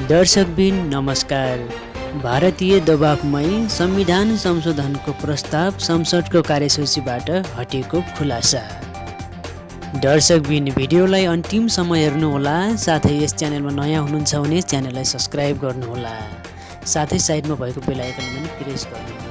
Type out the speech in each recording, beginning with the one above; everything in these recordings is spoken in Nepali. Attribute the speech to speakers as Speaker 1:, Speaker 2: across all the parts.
Speaker 1: दर्शकबिन नमस्कार। भारतीय दबावमै संविधान संशोधनको प्रस्ताव संसदको कार्यसूचीबाट हटेको खुलासा। दर्शकबिन भिडियोलाई अन्तिमसम्म हेर्नुहोला। साथै यस च्यानलमा नयाँ हुनुहुन्छ भने च्यानललाई सब्स्क्राइब गर्नुहोला। साथै साइडमा भएको बेल आइकन पनि प्रेस गर्नुहोला।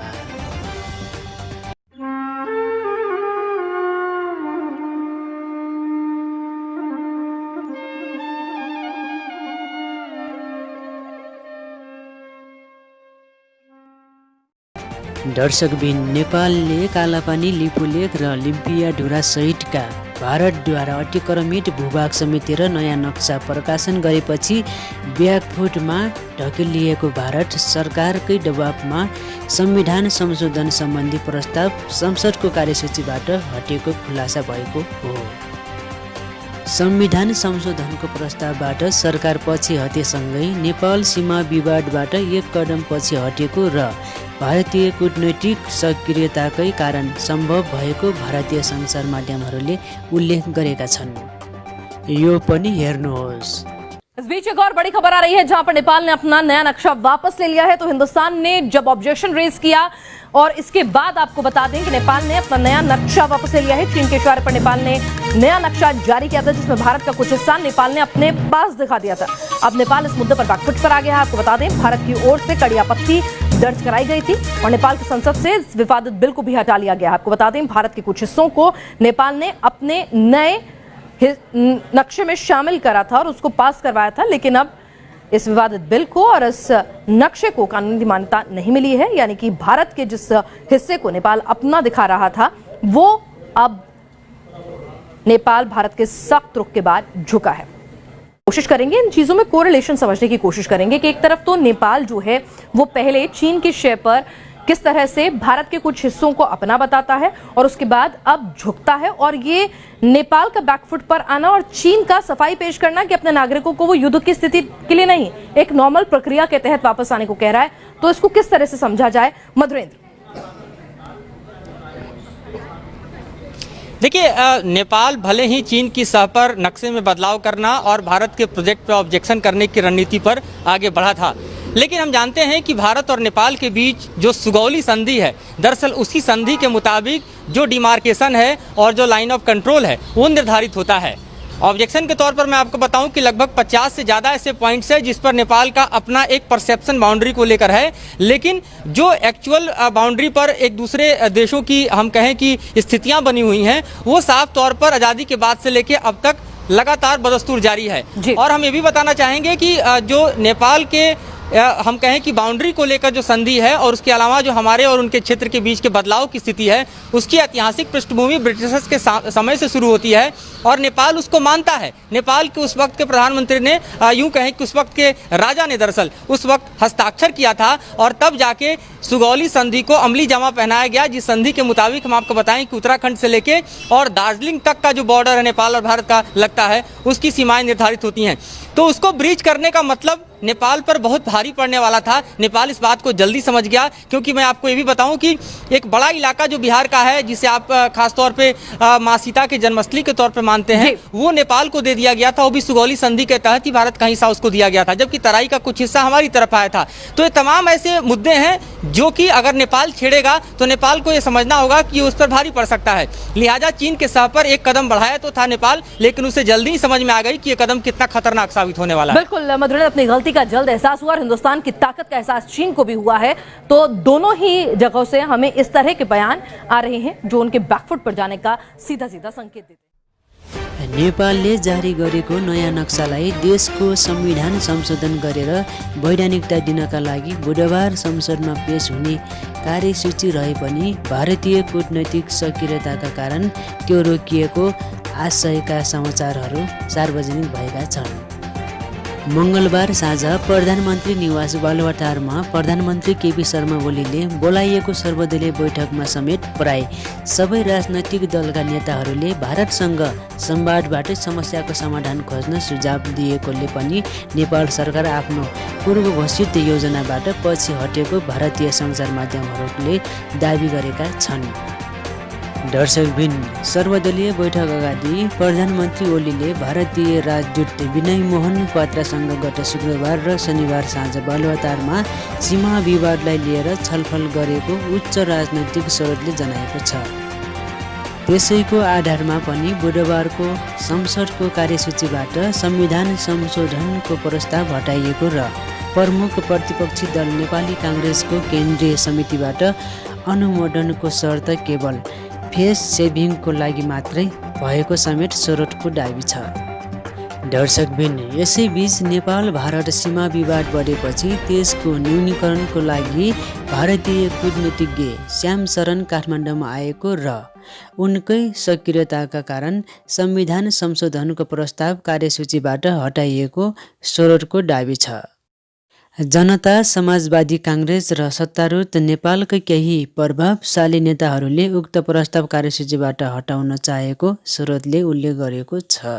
Speaker 1: दर्शकबिन नेपालले कालापानी, लिपुलेख र लिम्पियाढुरा सहितका भारतद्वारा अतिक्रमित भूभाग समेटेर नयाँ नक्सा प्रकाशन गरेपछि ब्याकफुटमा ढकेलिएको भारत सरकारकै दबावमा संविधान संशोधन सम्बन्धी प्रस्ताव संसदको कार्यसूचीबाट हटेको खुलासा भएको हो। संविधान संशोधनको प्रस्तावबाट सरकार पछि हटेसँगै नेपाल सीमा विवादबाट एक कदम पछि हटेको र भारतीय कूटनैतिक सक्रियताकै कारण सम्भव भएको भारतीय सञ्चार माध्यमहरूले उल्लेख गरेका छन्। यो पनि हेर्नुहोस्।
Speaker 2: इस बीच एक और बड़ी खबर आ रही है, जहां पर नेपाल ने अपना नया नक्शा वापस ले लिया है। तो हिंदुस्तान ने जब ऑब्जेक्शन रेज किया और इसके बाद आपको बता दें कि नेपाल ने अपना नया नक्शा वापस ले लिया है। चीन के इशारे पर नेपाल ने नया नक्शा जारी किया था, जिसमें भारत का कुछ हिस्सा नेपाल ने अपने पास दिखा दिया था। अब नेपाल इस मुद्दे पर बैकफुट पर आ गया है। आपको बता दें, भारत की ओर से कड़ी आपत्ति दर्ज कराई गई थी और नेपाल की संसद से इस विवादित बिल को भी हटा लिया गया है। आपको बता दें, भारत के कुछ हिस्सों को नेपाल ने अपने नए नक्शे में शामिल करा था और उसको पास करवाया था, लेकिन अब इस विवादित बिल को और इस नक्शे को कानूनी मान्यता नहीं मिली है। यानी कि भारत के जिस हिस्से को नेपाल अपना दिखा रहा था, वो अब नेपाल भारत के सख्त रुख के बाद झुका है। कोशिश करेंगे इन चीजों में कोरिलेशन समझने की कोशिश करेंगे कि एक तरफ तो नेपाल जो है वो पहले चीन के शय पर किस तरह से भारत के कुछ हिस्सों को अपना बताता है और उसके बाद अब झुकता है, और ये नेपाल का बैकफुट पर आना और चीन का सफाई पेश करना कि अपने नागरिकों को वो युद्ध की स्थिति के लिए नहीं, एक नॉर्मल प्रक्रिया के तहत वापस आने को कह रहा है। तो इसको किस तरह से समझा जाए, मधुरेंद्र?
Speaker 3: देखिए, नेपाल भले ही चीन की सह पर नक्शे में बदलाव करना और भारत के प्रोजेक्ट पर ऑब्जेक्शन करने की रणनीति पर आगे बढ़ा था, लेकिन हम जानते हैं कि भारत और नेपाल के बीच जो सुगौली संधि है, दरअसल उसी संधि के मुताबिक जो डिमार्केशन है और जो लाइन ऑफ कंट्रोल है वो निर्धारित होता है। ऑब्जेक्शन के तौर पर मैं आपको बताऊं कि लगभग 50 से ज़्यादा ऐसे पॉइंट्स है जिस पर नेपाल का अपना एक परसेप्शन बाउंड्री को लेकर है, लेकिन जो एक्चुअल बाउंड्री पर एक दूसरे देशों की हम कहें कि स्थितियां बनी हुई हैं, वो साफ तौर पर आज़ादी के बाद से लेकर अब तक लगातार बदस्तूर जारी है। और हम ये भी बताना चाहेंगे कि जो नेपाल के हम कहें कि बाउंड्री को लेकर जो संधि है और उसके अलावा जो हमारे और उनके क्षेत्र के बीच के बदलाव की स्थिति है, उसकी ऐतिहासिक पृष्ठभूमि ब्रिटिशर्स के समय से शुरू होती है और नेपाल उसको मानता है। नेपाल के उस वक्त के प्रधानमंत्री ने यूं कहें कि उस वक्त के राजा ने दरअसल उस वक्त हस्ताक्षर किया था और तब जाके सुगौली संधि को अमली जामा पहनाया गया, जिस संधि के मुताबिक हम आपको बताएं कि उत्तराखंड से लेके और दार्जिलिंग तक का जो बॉर्डर है नेपाल और भारत का लगता है, उसकी सीमाएं निर्धारित होती हैं। तो उसको ब्रीच करने का मतलब नेपाल पर बहुत भारी पड़ने वाला था। नेपाल इस बात को जल्दी समझ गया, क्योंकि मैं आपको ये भी बताऊं कि एक बड़ा इलाका जो बिहार का है, जिसे आप खासतौर पे माँ सीता के जन्मस्थली के तौर पे मानते हैं, वो नेपाल को दे दिया गया था। वो भी सुगौली संधि के तहत ही भारत का हिस्सा उसको दिया गया था, जबकि तराई का कुछ हिस्सा हमारी तरफ आया था। तो ये तमाम ऐसे मुद्दे हैं जो कि अगर नेपाल छेड़ेगा तो नेपाल को ये समझना होगा कि उस पर भारी पड़ सकता है। लिहाजा चीन के सह पर एक कदम बढ़ाया तो था नेपाल, लेकिन उसे जल्दी ही समझ में आ गई कि ये कदम कितना खतरनाक साबित होने वाला है।
Speaker 2: बिल्कुल, मधुर, अपनी गलती का जल्द एहसास हुआ और हिंदुस्तान की ताकत का एहसास चीन को भी हुआ है। तो दोनों ही जगहों से हमें इस तरह के बयान आ रहे हैं जो उनके बैकफुट पर जाने का सीधा सीधा संकेत देते हैं।
Speaker 1: नेपालले जारी गरेको नयाँ नक्सालाई देशको संविधान संशोधन गरेर वैधानिकता दिनका लागि बुधबार संसदमा पेश हुने कार्यसूची रहे पनि भारतीय कूटनैतिक सक्रियताका कारण त्यो रोकिएको आशयका समाचारहरू सार्वजनिक भएका छन्। मंगलबार साँझ प्रधानमन्त्री निवास बालुवाटारमा प्रधानमन्त्री केपी शर्मा ओलीले बोलाइएको सर्वदलीय बैठकमा समेत प्राय सबै राजनैतिक दलका नेताहरूले भारतसँग संवादबाट समस्याको समाधान खोज्न सुझाव दिएकोले पनि नेपाल सरकार आफ्नो पूर्व घोषित योजनाबाट पछि हटेको भारतीय सञ्चार माध्यमहरूले दाबी गरेका छन्। दर्शकबिन सर्वदलीय बैठक अगाडि प्रधानमन्त्री ओलीले भारतीय राजदूत विनय मोहन क्वात्रासँग गत शुक्रबार र शनिबार साँझ बालुवाटारमा सीमा विवादलाई लिएर छलफल गरेको उच्च राजनैतिक स्रोतले जनाएको छ। त्यसैको आधारमा पनि बुधबारको संसदको कार्यसूचीबाट संविधान संशोधनको प्रस्ताव हटाइएको र प्रमुख प्रतिपक्षी दल नेपाली काङ्ग्रेसको केन्द्रीय समितिबाट अनुमोदनको शर्त केवल फेस सेभिङको लागि मात्रै भएको समेत स्रोतको दाबी छ। दर्शकबिन यसैबीच नेपाल भारत सीमा विवाद बढेपछि त्यसको न्यूनीकरणको लागि भारतीय कूटनीतिज्ञ श्याम शरण काठमाडौँमा आएको र उनकै सक्रियताका कारण संविधान संशोधनको प्रस्ताव कार्यसूचीबाट हटाइएको स्रोतको दाबी छ। जनता समाजवादी काङ्ग्रेस र सत्तारूढ नेपालका केही प्रभावशाली नेताहरूले उक्त प्रस्ताव कार्यसूचीबाट हटाउन चाहेको स्रोतले उल्लेख गरेको छ।